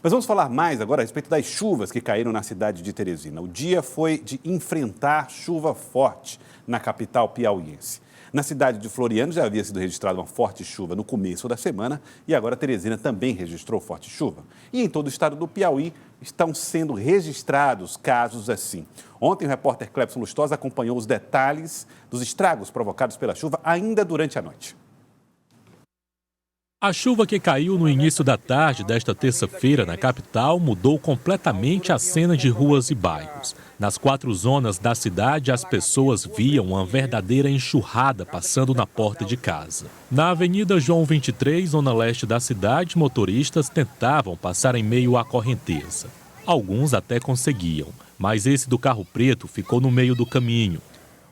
Mas vamos falar mais agora a respeito das chuvas que caíram na cidade de Teresina. O dia foi de enfrentar chuva forte na capital piauiense. Na cidade de Floriano já havia sido registrada uma forte chuva no começo da semana e agora Teresina também registrou forte chuva. E em todo o estado do Piauí estão sendo registrados casos assim. Ontem o repórter Clebson Lustosa acompanhou os detalhes dos estragos provocados pela chuva ainda durante a noite. A chuva que caiu no início da tarde desta terça-feira na capital mudou completamente a cena de ruas e bairros. Nas 4 zonas da cidade, as pessoas viam uma verdadeira enxurrada passando na porta de casa. Na Avenida João 23, zona leste da cidade, motoristas tentavam passar em meio à correnteza. Alguns até conseguiam, mas esse do carro preto ficou no meio do caminho.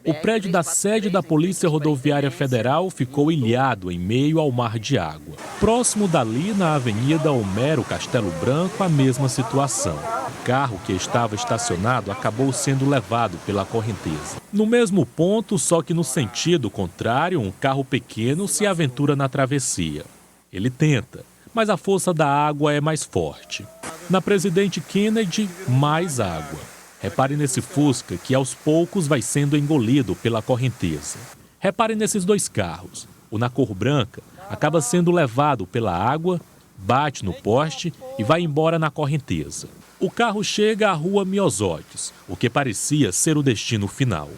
O prédio da sede da Polícia Rodoviária Federal ficou ilhado em meio ao mar de água. Próximo dali, na Avenida Homero Castelo Branco, a mesma situação. O carro que estava estacionado acabou sendo levado pela correnteza. No mesmo ponto, só que no sentido contrário, um carro pequeno se aventura na travessia. Ele tenta, mas a força da água é mais forte. Na Presidente Kennedy, mais água. Repare nesse Fusca que aos poucos vai sendo engolido pela correnteza. Repare nesses 2 carros. O na cor branca acaba sendo levado pela água, bate no poste e vai embora na correnteza. O carro chega à rua Miosotes, o que parecia ser o destino final.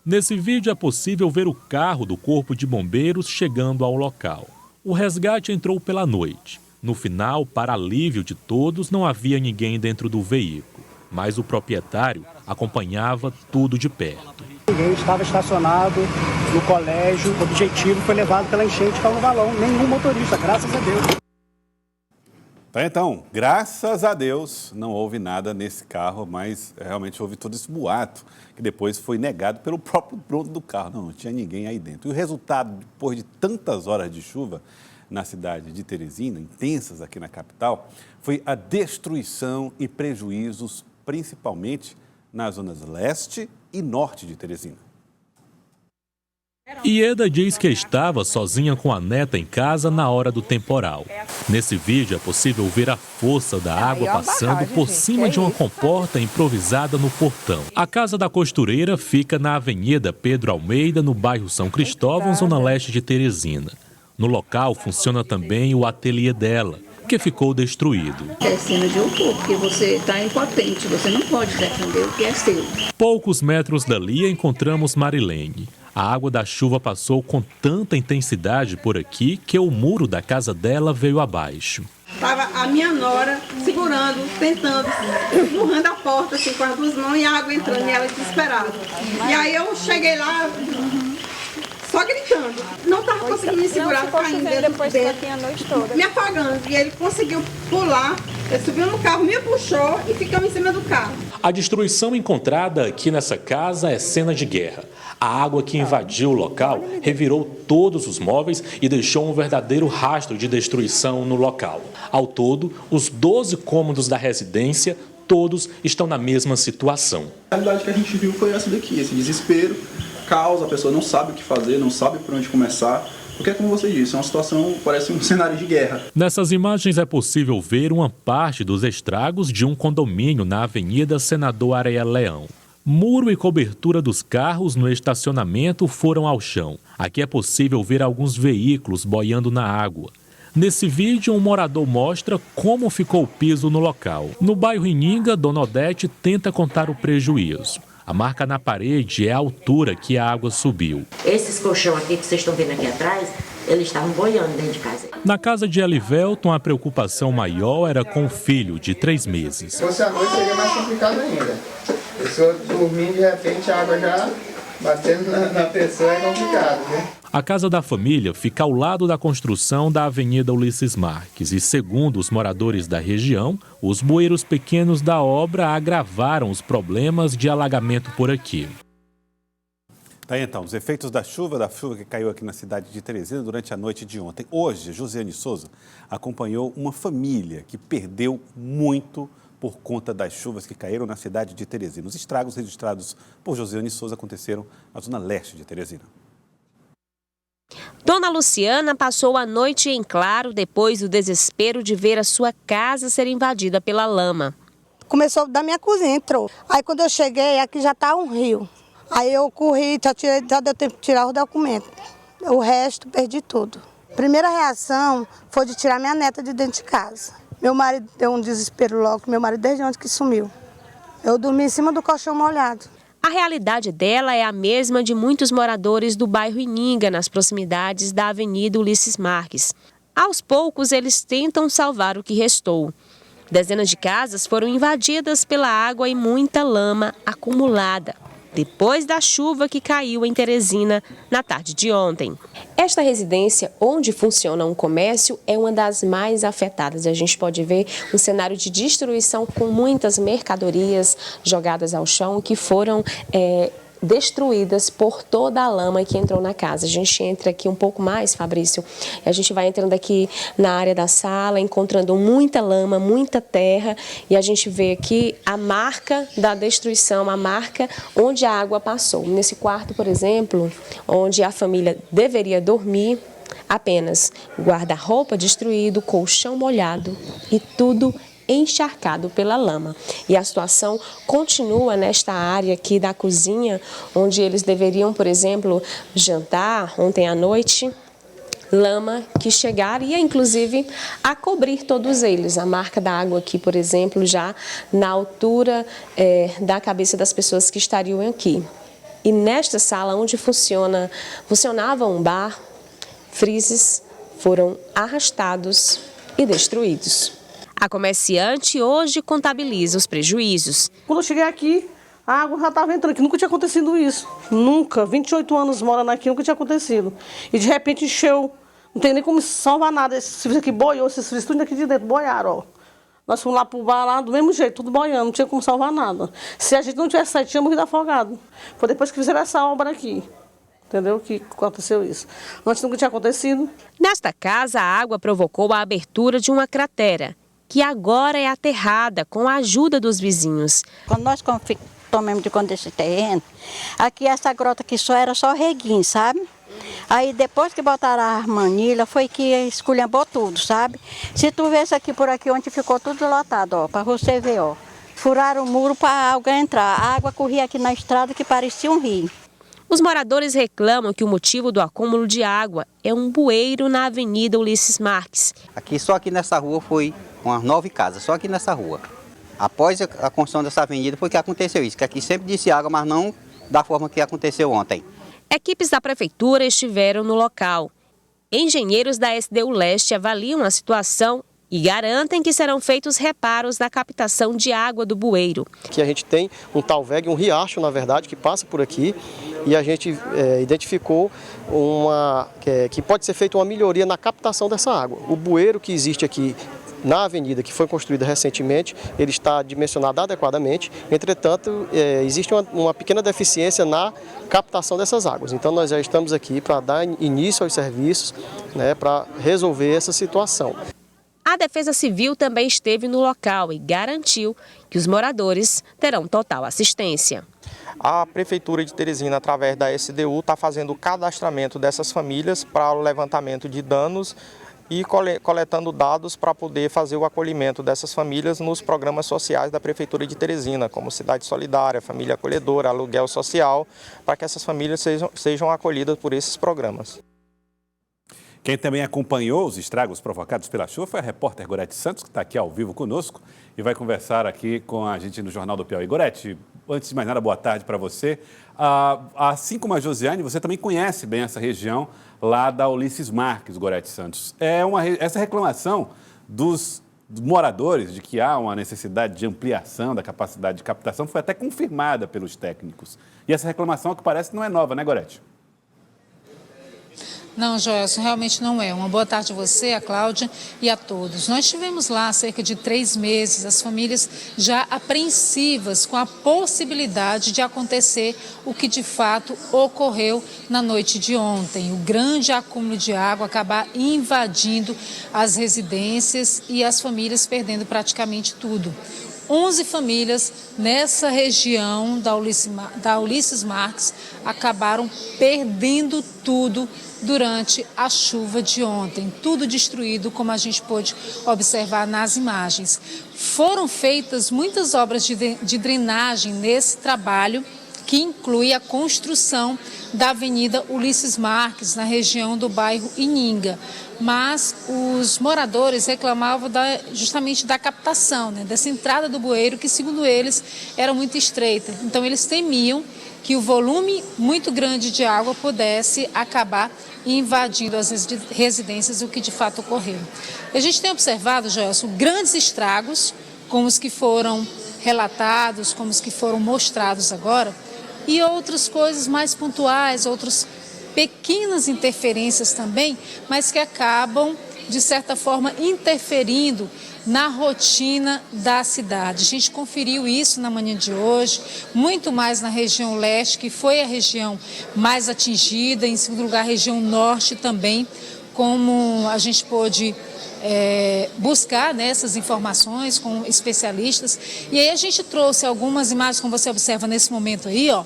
Nesse vídeo é possível ver o carro do Corpo de Bombeiros chegando ao local. O resgate entrou pela noite. No final, para alívio de todos, não havia ninguém dentro do veículo. Mas o proprietário acompanhava tudo de perto. Ninguém estava estacionado no colégio, o objetivo foi levado pela enchente que caiu no valão. Nenhum motorista, graças a Deus. Então, graças a Deus, não houve nada nesse carro, mas realmente houve todo esse boato, que depois foi negado pelo próprio dono do carro. Não tinha ninguém aí dentro. E o resultado, depois de tantas horas de chuva na cidade de Teresina, intensas aqui na capital, foi a destruição e prejuízos principalmente nas zonas leste e norte de Teresina. Ieda diz que estava sozinha com a neta em casa na hora do temporal. Nesse vídeo é possível ver a força da água passando por cima de uma comporta improvisada no portão. A casa da costureira fica na Avenida Pedro Almeida, no bairro São Cristóvão, zona leste de Teresina. No local funciona também o ateliê dela, que ficou destruído. É cena de horror, porque você está impotente, você não pode defender o que é seu. Poucos metros dali encontramos Marilene. A água da chuva passou com tanta intensidade por aqui que o muro da casa dela veio abaixo. Estava a minha nora segurando, tentando, empurrando a porta assim, com as 2 mãos e a água entrando e ela desesperada. E aí eu cheguei lá só gritando. Não estava conseguindo me segurar, caindo dentro, a noite toda. me afogando. E ele conseguiu pular, ele subiu no carro, me puxou e ficamos em cima do carro. A destruição encontrada aqui nessa casa é cena de guerra. A água que invadiu o local revirou todos os móveis e deixou um verdadeiro rastro de destruição no local. Ao todo, os 12 cômodos da residência, todos estão na mesma situação. A realidade que a gente viu foi essa daqui, esse desespero, caos, a pessoa não sabe o que fazer, não sabe por onde começar. Porque, como você disse, é uma situação, parece um cenário de guerra. Nessas imagens é possível ver uma parte dos estragos de um condomínio na Avenida Senador Areia Leão. Muro e cobertura dos carros no estacionamento foram ao chão. Aqui é possível ver alguns veículos boiando na água. Nesse vídeo, um morador mostra como ficou o piso no local. No bairro Ininga, Dona Odete tenta contar o prejuízo. A marca na parede é a altura que a água subiu. Esses colchão aqui que vocês estão vendo aqui atrás, eles estavam boiando dentro de casa. Na casa de Elivelton, a preocupação maior era com o filho de 3 meses. Se fosse à noite seria mais complicado ainda. A pessoa dormindo, de repente a água já batendo na pessoa é complicado, né? A casa da família fica ao lado da construção da Avenida Ulisses Marques e, segundo os moradores da região, os bueiros pequenos da obra agravaram os problemas de alagamento por aqui. Tá aí, então, os efeitos da chuva que caiu aqui na cidade de Teresina durante a noite de ontem. Hoje, Josiane Souza acompanhou uma família que perdeu muito por conta das chuvas que caíram na cidade de Teresina. Os estragos registrados por Josiane Souza aconteceram na zona leste de Teresina. Dona Luciana passou a noite em claro depois do desespero de ver a sua casa ser invadida pela lama. Começou da minha cozinha, entrou. Aí quando eu cheguei, aqui já está um rio. Aí eu corri, já deu tempo de tirar os documentos. O resto, perdi tudo. Primeira reação foi de tirar minha neta de dentro de casa. Meu marido deu um desespero logo, meu marido desde onde que sumiu. Eu dormi em cima do colchão molhado. A realidade dela é a mesma de muitos moradores do bairro Ininga, nas proximidades da Avenida Ulisses Marques. Aos poucos, eles tentam salvar o que restou. Dezenas de casas foram invadidas pela água e muita lama acumulada, depois da chuva que caiu em Teresina na tarde de ontem. Esta residência, onde funciona um comércio, é uma das mais afetadas. A gente pode ver um cenário de destruição com muitas mercadorias jogadas ao chão que foram destruídas por toda a lama que entrou na casa. A gente entra aqui um pouco mais, Fabrício, a gente vai entrando aqui na área da sala, encontrando muita lama, muita terra, e a gente vê aqui a marca da destruição, a marca onde a água passou. Nesse quarto, por exemplo, onde a família deveria dormir, apenas guarda-roupa destruído, colchão molhado e tudo encharcado pela lama. E a situação continua nesta área aqui da cozinha, onde eles deveriam, por exemplo, jantar ontem à noite. Lama que chegaria, inclusive, a cobrir todos eles. A marca da água aqui, por exemplo, já na altura da cabeça das pessoas que estariam aqui. E nesta sala onde funcionava um bar, freezes foram arrastados e destruídos. A comerciante hoje contabiliza os prejuízos. Quando eu cheguei aqui, a água já estava entrando aqui. Nunca tinha acontecido isso. Nunca. 28 anos morando aqui, nunca tinha acontecido. E de repente encheu. Não tem nem como salvar nada. Esse serviço aqui boiou, esses serviços tudo aqui de dentro boiaram, ó. Nós fomos lá pro bar, lá do mesmo jeito, tudo boiando, não tinha como salvar nada. Se a gente não tivesse saído, tinha morrido afogado. Foi depois que fizeram essa obra aqui. Entendeu? Que aconteceu isso. Antes nunca tinha acontecido. Nesta casa, a água provocou a abertura de uma cratera, que agora é aterrada com a ajuda dos vizinhos. Quando nós tomamos de conta desse terreno, aqui essa grota aqui era só reguinho, sabe? Aí depois que botaram a armanilha, foi que esculhambou tudo, sabe? Se tu vesse aqui por aqui, onde ficou tudo lotado, ó, para você ver, ó. Furaram o muro para a água entrar. A água corria aqui na estrada que parecia um rio. Os moradores reclamam que o motivo do acúmulo de água é um bueiro na Avenida Ulisses Marques. Só aqui nessa rua foi umas 9 casas, só aqui nessa rua. Após a construção dessa avenida foi que aconteceu isso, que aqui sempre disse água, mas não da forma que aconteceu ontem. Equipes da prefeitura estiveram no local. Engenheiros da SDU Leste avaliam a situação e garantem que serão feitos reparos na captação de água do bueiro. Que a gente tem um talveg, um riacho, na verdade, que passa por aqui, e a gente identificou que pode ser feita uma melhoria na captação dessa água. O bueiro que existe aqui na avenida, que foi construída recentemente, ele está dimensionado adequadamente, entretanto, existe uma pequena deficiência na captação dessas águas. Então, nós já estamos aqui para dar início aos serviços, né, para resolver essa situação. A Defesa Civil também esteve no local e garantiu que os moradores terão total assistência. A Prefeitura de Teresina, através da SDU, está fazendo o cadastramento dessas famílias para o levantamento de danos e coletando dados para poder fazer o acolhimento dessas famílias nos programas sociais da Prefeitura de Teresina, como Cidade Solidária, Família Acolhedora, Aluguel Social, para que essas famílias sejam acolhidas por esses programas. Quem também acompanhou os estragos provocados pela chuva foi a repórter Gorete Santos, que está aqui ao vivo conosco e vai conversar aqui com a gente no Jornal do Piauí. Gorete, antes de mais nada, boa tarde para você. Assim como a Josiane, você também conhece bem essa região lá da Ulisses Marques, Gorete Santos. Essa reclamação dos moradores de que há uma necessidade de ampliação da capacidade de captação foi até confirmada pelos técnicos. E essa reclamação, que parece, não é nova, né, Gorete? Não, Joelson, realmente não é. Uma boa tarde a você, a Cláudia e a todos. Nós estivemos lá há cerca de 3 meses, as famílias já apreensivas com a possibilidade de acontecer o que de fato ocorreu na noite de ontem. O grande acúmulo de água acabar invadindo as residências e as famílias perdendo praticamente tudo. 11 famílias nessa região da Ulisses Marques acabaram perdendo tudo durante a chuva de ontem. Tudo destruído, como a gente pôde observar nas imagens. Foram feitas muitas obras de drenagem nesse trabalho, que inclui a construção da Avenida Ulisses Marques, na região do bairro Ininga. Mas os moradores reclamavam justamente da captação, dessa entrada do bueiro, que, segundo eles, era muito estreita. Então, eles temiam que o volume muito grande de água pudesse acabar invadindo as residências, o que de fato ocorreu. A gente tem observado, Joelson, grandes estragos, como os que foram relatados, como os que foram mostrados agora, e outras coisas mais pontuais, outras pequenas interferências também, mas que acabam, de certa forma, interferindo na rotina da cidade. A gente conferiu isso na manhã de hoje, muito mais na região leste, que foi a região mais atingida, em segundo lugar a região norte também, como a gente pôde buscar essas informações com especialistas. E aí a gente trouxe algumas imagens, como você observa nesse momento aí, ó.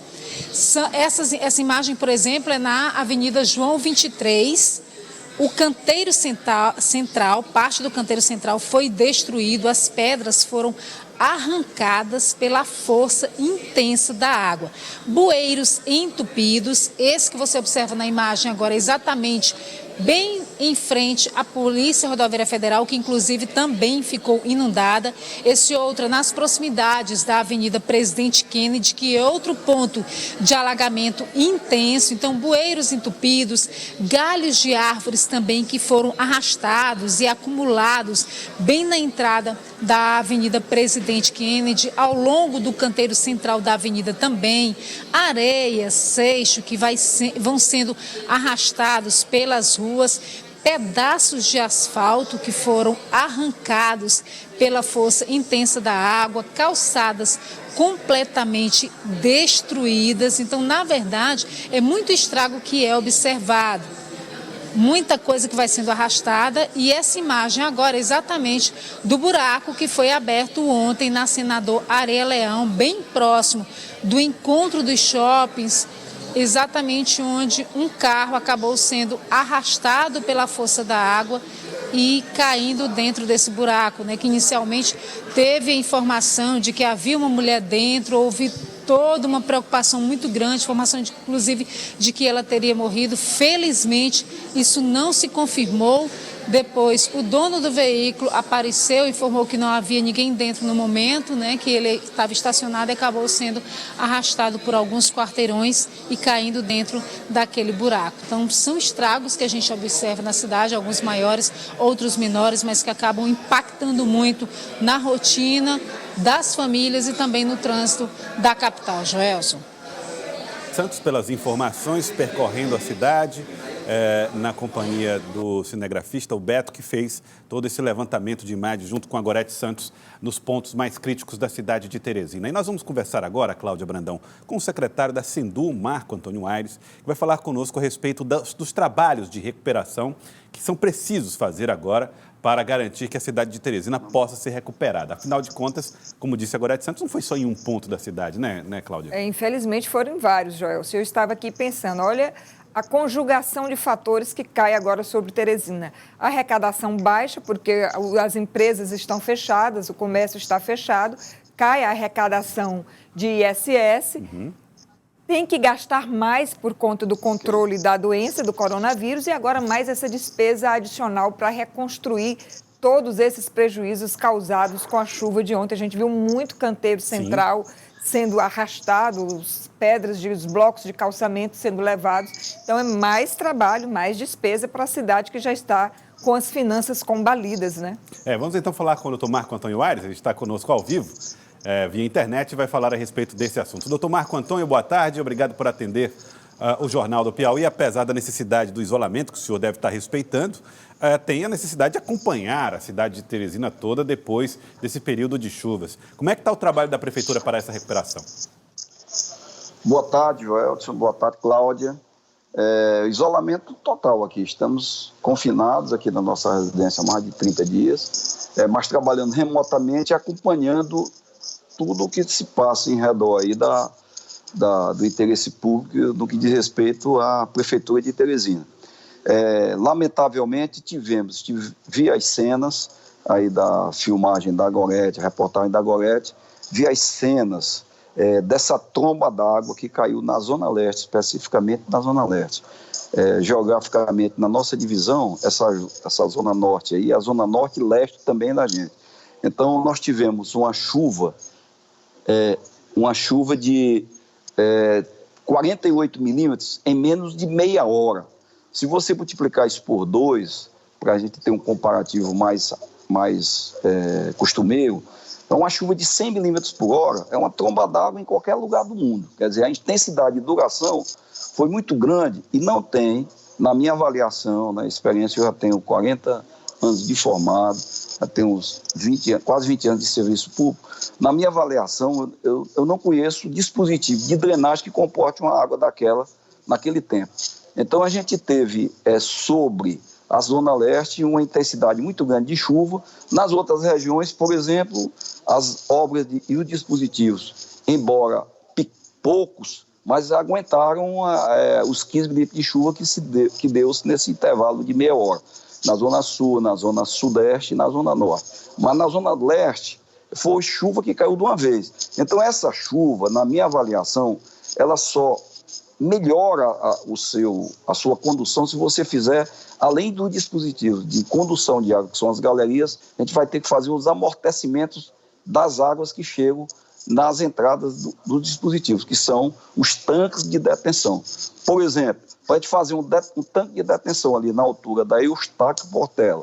Essa imagem, por exemplo, é na Avenida João 23, o canteiro central, parte do canteiro central foi destruído, as pedras foram arrancadas pela força intensa da água. Bueiros entupidos, esse que você observa na imagem agora, exatamente bem em frente à Polícia Rodoviária Federal, que inclusive também ficou inundada. Esse outro nas proximidades da Avenida Presidente Kennedy, que é outro ponto de alagamento intenso. Então, bueiros entupidos, galhos de árvores também que foram arrastados e acumulados bem na entrada da Avenida Presidente Kennedy, ao longo do canteiro central da avenida também, areia, seixo que vão sendo arrastados pelas ruas, pedaços de asfalto que foram arrancados pela força intensa da água, calçadas completamente destruídas. Então, na verdade, é muito estrago que é observado. Muita coisa que vai sendo arrastada, e essa imagem agora é exatamente do buraco que foi aberto ontem na Senador Areia Leão, bem próximo do encontro dos shoppings, exatamente onde um carro acabou sendo arrastado pela força da água e caindo dentro desse buraco, que inicialmente teve a informação de que havia uma mulher dentro, houve toda uma preocupação muito grande, informação inclusive de que ela teria morrido. Felizmente, isso não se confirmou. Depois, o dono do veículo apareceu e informou que não havia ninguém dentro no momento, que ele estava estacionado e acabou sendo arrastado por alguns quarteirões e caindo dentro daquele buraco. Então, são estragos que a gente observa na cidade, alguns maiores, outros menores, mas que acabam impactando muito na rotina das famílias e também no trânsito da capital. Joelson. Santos, pelas informações, percorrendo a cidade, na companhia do cinegrafista, o Beto, que fez todo esse levantamento de imagens junto com a Gorete Santos nos pontos mais críticos da cidade de Teresina. E nós vamos conversar agora, Cláudia Brandão, com o secretário da Sendu, Marco Antônio Aires, que vai falar conosco a respeito dos trabalhos de recuperação que são precisos fazer agora para garantir que a cidade de Teresina possa ser recuperada. Afinal de contas, como disse a Gorete Santos, não foi só em um ponto da cidade, né, Cláudia? Infelizmente foram em vários, Joel. Eu estava aqui pensando, olha a conjugação de fatores que cai agora sobre Teresina. A arrecadação baixa, porque as empresas estão fechadas, o comércio está fechado, cai a arrecadação de ISS, tem que gastar mais por conta do controle da doença, do coronavírus, e agora mais essa despesa adicional para reconstruir todos esses prejuízos causados com a chuva de ontem. A gente viu muito canteiro central sendo arrastado, pedras, os blocos de calçamento sendo levados. Então, é mais trabalho, mais despesa para a cidade que já está com as finanças combalidas, Vamos então falar com o doutor Marco Antônio Aires, ele está conosco ao vivo, via internet, e vai falar a respeito desse assunto. Doutor Marco Antônio, boa tarde, obrigado por atender o Jornal do Piauí. Apesar da necessidade do isolamento, que o senhor deve estar respeitando, tem a necessidade de acompanhar a cidade de Teresina toda depois desse período de chuvas. Como é que está o trabalho da Prefeitura para essa recuperação? Boa tarde, Joelson. Boa tarde, Cláudia. Isolamento total aqui. Estamos confinados aqui na nossa residência há mais de 30 dias, mas trabalhando remotamente, acompanhando tudo o que se passa em redor aí do interesse público no que diz respeito à Prefeitura de Teresina. Lamentavelmente, vi as cenas aí da filmagem da Gorete, reportagem da Gorete, vi as cenas dessa tromba d'água que caiu na Zona Leste, especificamente na Zona Leste. Geograficamente, na nossa divisão, essa Zona Norte aí, a Zona Norte e Leste também da gente. Então, nós tivemos uma chuva de 48 milímetros em menos de meia hora. Se você multiplicar isso por 2, para a gente ter um comparativo mais costumeiro, é uma chuva de 100 milímetros por hora, é uma tromba d'água em qualquer lugar do mundo. Quer dizer, a intensidade e duração foi muito grande e não tem, na minha avaliação, na experiência, eu já tenho 40 anos de formado, já tenho quase 20 anos de serviço público. Na minha avaliação, eu não conheço dispositivo de drenagem que comporte uma água daquela naquele tempo. Então, a gente teve sobre a Zona Leste uma intensidade muito grande de chuva. Nas outras regiões, por exemplo, as obras e os dispositivos, embora poucos, mas aguentaram os 15 milímetros de chuva que deu-se nesse intervalo de meia hora. Na Zona Sul, na Zona Sudeste e na Zona Norte. Mas na Zona Leste, foi chuva que caiu de uma vez. Então, essa chuva, na minha avaliação, ela só melhora a sua condução se você fizer, além do dispositivo de condução de água, que são as galerias, a gente vai ter que fazer os amortecimentos das águas que chegam nas entradas dos dispositivos, que são os tanques de detenção. Por exemplo, para a gente fazer um tanque de detenção ali na altura da Eustáquio Portela,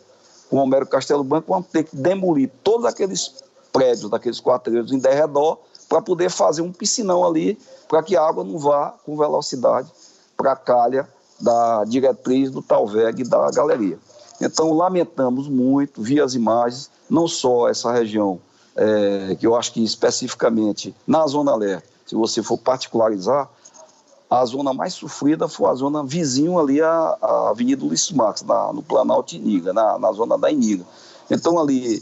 com o Homero Castelo Branco, vamos ter que demolir todos aqueles prédios, daqueles quarteirões em derredor, para poder fazer um piscinão ali, para que a água não vá com velocidade para a calha da diretriz do Talveg e da galeria. Então, lamentamos muito, vi as imagens, não só essa região, que eu acho que especificamente na Zona Leste, se você for particularizar, a zona mais sofrida foi a zona vizinho ali à Avenida Ulisses Marques, no Planalto Iniga, na zona da Iniga. Então, ali,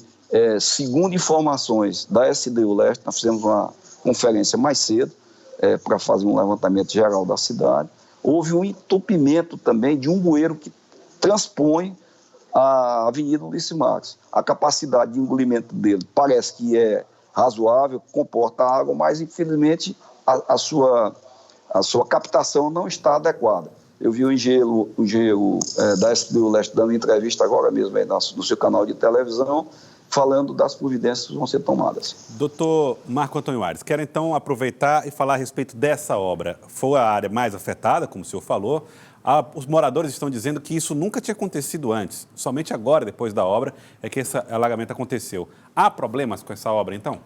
segundo informações da SDU Leste, nós fizemos uma conferência mais cedo para fazer um levantamento geral da cidade. Houve um entupimento também de um bueiro que transpõe a Avenida Ulisses Marques. A capacidade de engolimento dele parece que é razoável, comporta água, mas infelizmente a sua captação não está adequada. Eu vi o engenheiro da SDU Leste dando entrevista agora mesmo aí no seu canal de televisão, falando das providências que vão ser tomadas. Doutor Marco Antônio Aires, quero então aproveitar e falar a respeito dessa obra. Foi a área mais afetada, como o senhor falou. Os moradores estão dizendo que isso nunca tinha acontecido antes. Somente agora, depois da obra, é que esse alagamento aconteceu. Há problemas com essa obra, então?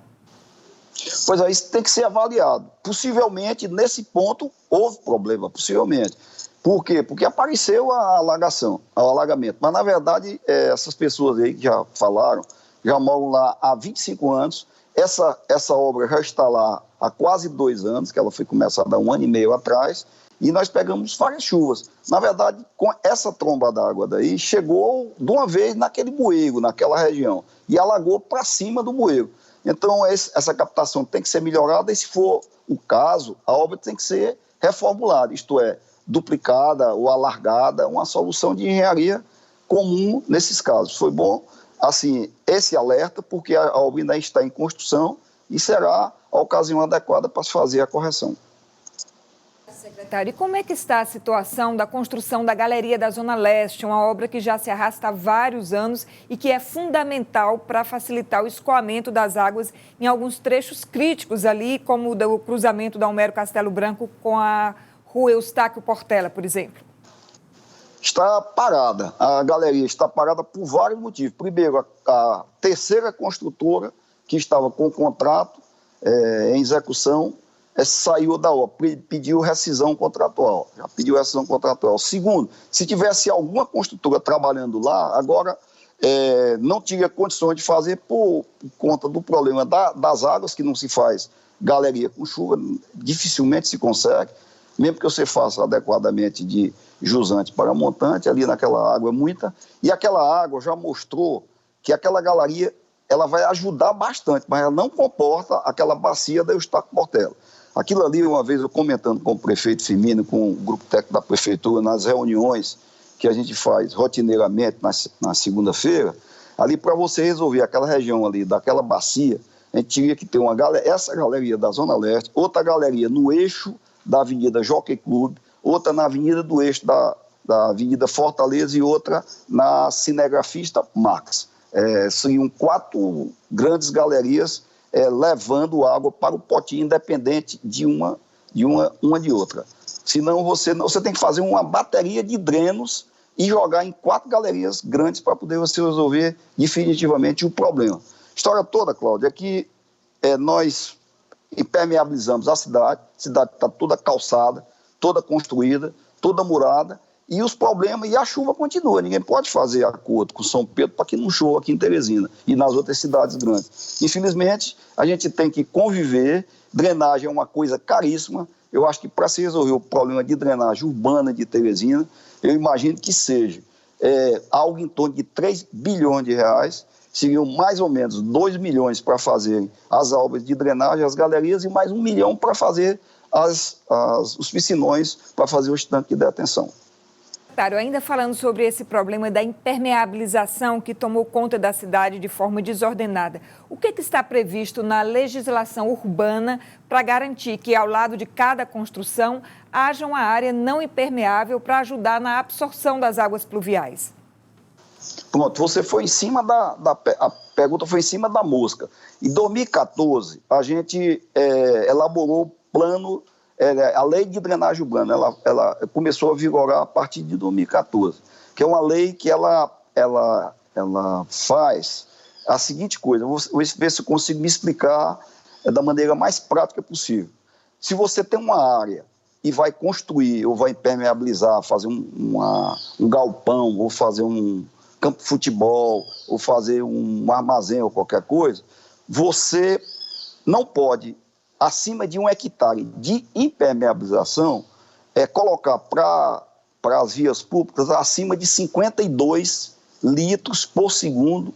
Pois é, isso tem que ser avaliado. Possivelmente, nesse ponto, houve problema, possivelmente. Por quê? Porque apareceu o alagamento. Mas, na verdade, essas pessoas aí que já falaram, já moram lá há 25 anos. Essa obra já está lá há quase 2 anos, que ela foi começada há 1 ano e meio atrás, e nós pegamos várias chuvas. Na verdade, com essa tromba d'água daí, chegou de uma vez naquele bueiro, naquela região, e alagou para cima do bueiro. Então, essa captação tem que ser melhorada e, se for o caso, a obra tem que ser reformulada, isto é, duplicada ou alargada, uma solução de engenharia comum nesses casos. Foi bom, assim, esse alerta, porque a obra ainda está em construção e será a ocasião adequada para se fazer a correção. Secretário, e como é que está a situação da construção da Galeria da Zona Leste, uma obra que já se arrasta há vários anos e que é fundamental para facilitar o escoamento das águas em alguns trechos críticos ali, como o cruzamento da Homero Castelo Branco com a Rua Eustáquio Portela, por exemplo? Está parada. A galeria está parada por vários motivos. Primeiro, a terceira construtora que estava com o contrato em execução saiu da obra, pediu rescisão contratual. Já pediu rescisão contratual. Segundo, se tivesse alguma construtora trabalhando lá, agora não tinha condições de fazer por conta do problema das águas, que não se faz galeria com chuva, dificilmente se consegue, mesmo que você faça adequadamente de jusante para montante, ali naquela água é muita, e aquela água já mostrou que aquela galeria ela vai ajudar bastante, mas ela não comporta aquela bacia da Eustáquio Portela. Aquilo ali, uma vez eu comentando com o prefeito Firmino, com o grupo técnico da prefeitura, nas reuniões que a gente faz rotineiramente na segunda-feira, ali para você resolver aquela região ali, daquela bacia, a gente tinha que ter essa galeria da Zona Leste, outra galeria no eixo da Avenida Jockey Club, outra na avenida do eixo da Avenida Fortaleza e outra na Cinegrafista Max. Seriam 4 grandes galerias levando água para o potinho, independente de uma de outra. Senão você tem que fazer uma bateria de drenos e jogar em 4 galerias grandes para poder você resolver definitivamente o problema. A história toda, Cláudia, é que nós impermeabilizamos a cidade está toda calçada, toda construída, toda murada, e os problemas, e a chuva continua. Ninguém pode fazer acordo com São Pedro para que não chova aqui em Teresina e nas outras cidades grandes. Infelizmente, a gente tem que conviver. Drenagem é uma coisa caríssima. Eu acho que para se resolver o problema de drenagem urbana de Teresina, eu imagino que seja algo em torno de 3 bilhões de reais, seriam mais ou menos 2 milhões para fazer as obras de drenagem, as galerias, e mais 1 milhão para fazer os piscinões, para fazer os tanques de detenção. Ainda falando sobre esse problema da impermeabilização que tomou conta da cidade de forma desordenada, o que está previsto na legislação urbana para garantir que, ao lado de cada construção, haja uma área não impermeável para ajudar na absorção das águas pluviais? Pronto, você foi em cima a pergunta foi em cima da mosca. Em 2014, a gente elaborou o plano. A lei de drenagem urbana, ela começou a vigorar a partir de 2014, que é uma lei que ela faz a seguinte coisa, vou ver se eu consigo me explicar da maneira mais prática possível. Se você tem uma área e vai construir, ou vai impermeabilizar, fazer um galpão, ou fazer um campo de futebol, ou fazer um armazém ou qualquer coisa, você não pode, acima de 1 hectare de impermeabilização, colocar para as vias públicas acima de 52 litros por segundo,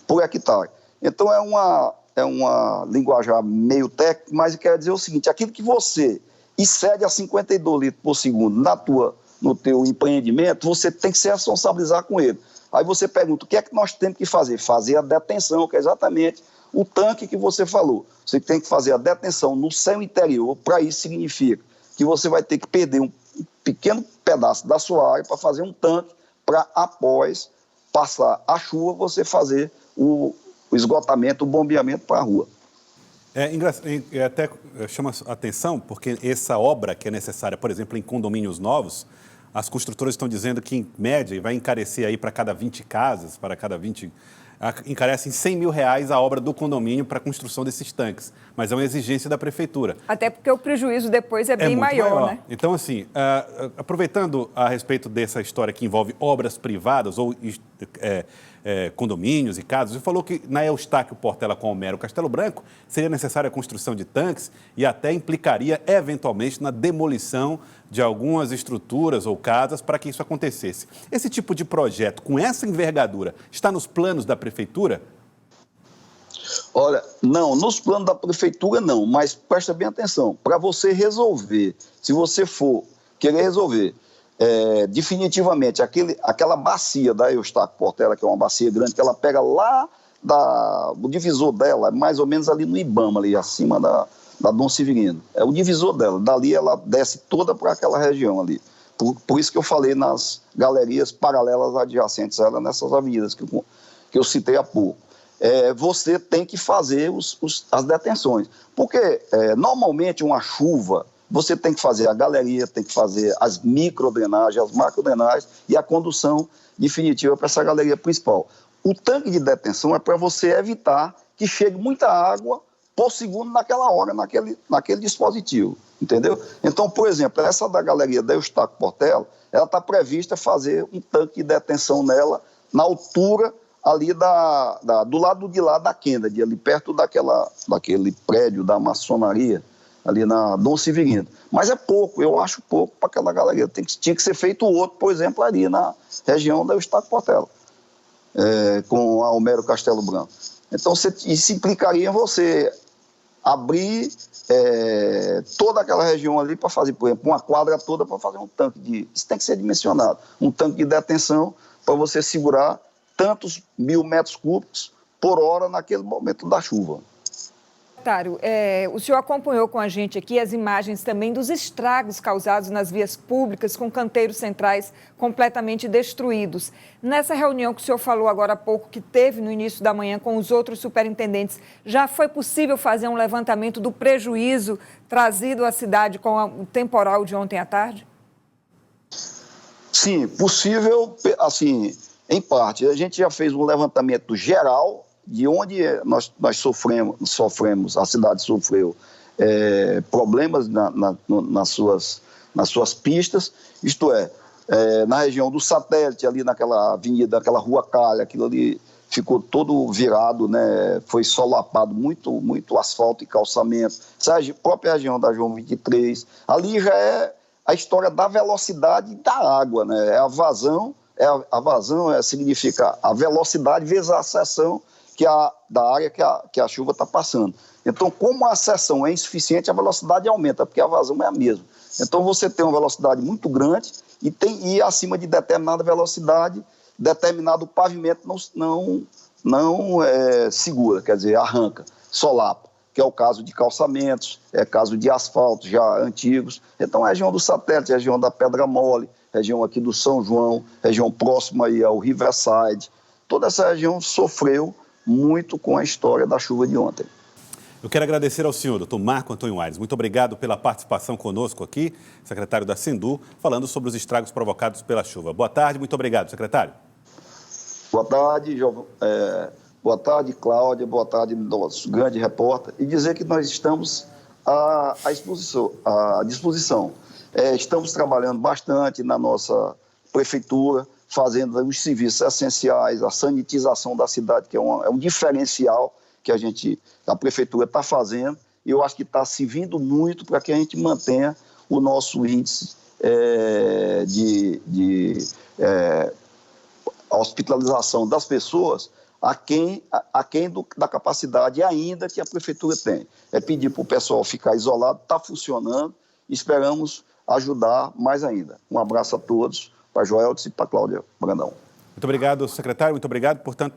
por hectare. Então é uma linguagem meio técnica, mas quer dizer o seguinte, aquilo que você excede a 52 litros por segundo no teu empreendimento, você tem que se responsabilizar com ele. Aí você pergunta, o que é que nós temos que fazer? Fazer a detenção, que é exatamente o tanque que você falou. Você tem que fazer a detenção no seu interior. Para isso significa que você vai ter que perder um pequeno pedaço da sua área para fazer um tanque, para após passar a chuva você fazer o esgotamento, o bombeamento para a rua. Até chama a atenção porque essa obra que é necessária, por exemplo, em condomínios novos, as construtoras estão dizendo que, em média, vai encarecer aí para cada 20 casas, encarece em R$100 mil a obra do condomínio para a construção desses tanques. Mas é uma exigência da prefeitura. Até porque o prejuízo depois é bem maior, né? Então, assim, aproveitando a respeito dessa história que envolve obras privadas ou condomínios e casas, você falou que na Eustáquio Portela com Homero Castelo Branco seria necessária a construção de tanques e até implicaria, eventualmente, na demolição de algumas estruturas ou casas para que isso acontecesse. Esse tipo de projeto, com essa envergadura, está nos planos da prefeitura? Olha, não, nos planos da prefeitura não, mas presta bem atenção, para você resolver, se você for querer resolver definitivamente aquela bacia da Eustáquio Portela, que é uma bacia grande, que ela pega lá o divisor dela, mais ou menos ali no Ibama, ali acima da Dom Severino. É o divisor dela, dali ela desce toda para aquela região ali. Por isso que eu falei nas galerias paralelas adjacentes a ela, nessas avenidas que eu citei há pouco. Você tem que fazer as detenções, porque normalmente uma chuva, você tem que fazer a galeria, tem que fazer as microdrenagens, as macrodrenagens e a condução definitiva para essa galeria principal. O tanque de detenção é para você evitar que chegue muita água por segundo naquela hora, naquele dispositivo, entendeu? Então, por exemplo, essa da galeria da Eustáquio Portela, ela está prevista fazer um tanque de detenção nela, na altura ali do lado de lá da Kennedy, ali perto daquele prédio da maçonaria, ali na Dom Severino. Mas é pouco, eu acho pouco para aquela galeria. Tinha que ser feito outro, por exemplo, ali na região da Eustáquio Portela. com a Homero Castelo Branco. Então, isso implicaria em você abrir toda aquela região ali para fazer, por exemplo, uma quadra toda para fazer um tanque isso tem que ser dimensionado, um tanque de detenção para você segurar tantos 1.000 metros cúbicos por hora naquele momento da chuva. Secretário, o senhor acompanhou com a gente aqui as imagens também dos estragos causados nas vias públicas com canteiros centrais completamente destruídos. Nessa reunião que o senhor falou agora há pouco, que teve no início da manhã com os outros superintendentes, já foi possível fazer um levantamento do prejuízo trazido à cidade com o temporal de ontem à tarde? Sim, possível, assim, em parte. A gente já fez um levantamento geral de onde nós sofremos, a cidade sofreu problemas nas suas pistas, isto é, na região do Satélite, ali naquela avenida, aquela Rua Calha, aquilo ali ficou todo virado, né? Foi solapado, muito asfalto e calçamento. Essa própria região da João 23, ali já é a história da velocidade da água, né? A vazão significa a velocidade vezes a seção da área que a chuva está passando. Então, como a seção é insuficiente, a velocidade aumenta, porque a vazão é a mesma. Então, você tem uma velocidade muito grande e acima de determinada velocidade, determinado pavimento não segura, quer dizer, arranca, solapa, que é o caso de calçamentos, é caso de asfalto já antigos. Então, a região do Satélite, a região da Pedra Mole, região aqui do São João, região próxima aí ao Riverside, toda essa região sofreu muito com a história da chuva de ontem. Eu quero agradecer ao senhor, doutor Marco Antônio Aires. Muito obrigado pela participação conosco aqui, secretário da Sindu, falando sobre os estragos provocados pela chuva. Boa tarde, muito obrigado, secretário. Boa tarde, Cláudia, boa tarde, nosso grande repórter. E dizer que nós estamos à disposição. Estamos trabalhando bastante na nossa prefeitura, fazendo os serviços essenciais, a sanitização da cidade, que é um diferencial que a prefeitura está fazendo, e eu acho que está servindo muito para que a gente mantenha o nosso índice de hospitalização das pessoas aquém da capacidade ainda que a prefeitura tem. É pedir para o pessoal ficar isolado, está funcionando, esperamos ajudar mais ainda. Um abraço a todos, para Joeldes e para Cláudia Brandão. Muito obrigado, secretário, muito obrigado. Portanto,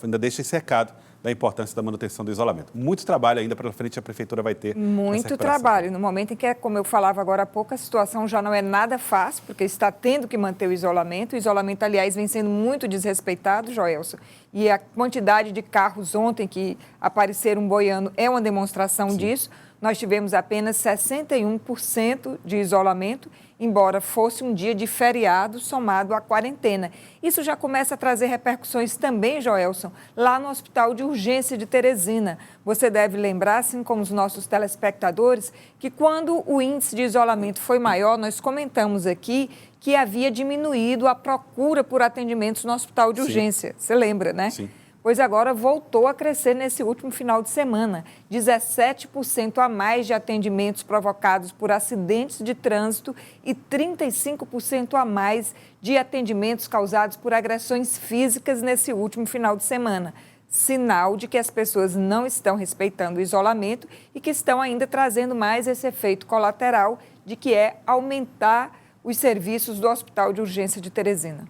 ainda deixa esse recado da importância da manutenção do isolamento. Muito trabalho ainda pela frente a prefeitura vai ter. Muito trabalho. No momento em que, como eu falava agora há pouco, a situação já não é nada fácil, porque está tendo que manter o isolamento. O isolamento, aliás, vem sendo muito desrespeitado, Joelson. E a quantidade de carros ontem que apareceram boiando é uma demonstração disso. Nós tivemos apenas 61% de isolamento, embora fosse um dia de feriado somado à quarentena. Isso já começa a trazer repercussões também, Joelson, lá no Hospital de Urgência de Teresina. Você deve lembrar, assim como os nossos telespectadores, que quando o índice de isolamento foi maior, nós comentamos aqui que havia diminuído a procura por atendimentos no Hospital de Urgência. Você lembra, né? Sim. Pois agora voltou a crescer nesse último final de semana. 17% a mais de atendimentos provocados por acidentes de trânsito e 35% a mais de atendimentos causados por agressões físicas nesse último final de semana. Sinal de que as pessoas não estão respeitando o isolamento e que estão ainda trazendo mais esse efeito colateral de que é aumentar os serviços do Hospital de Urgência de Teresina.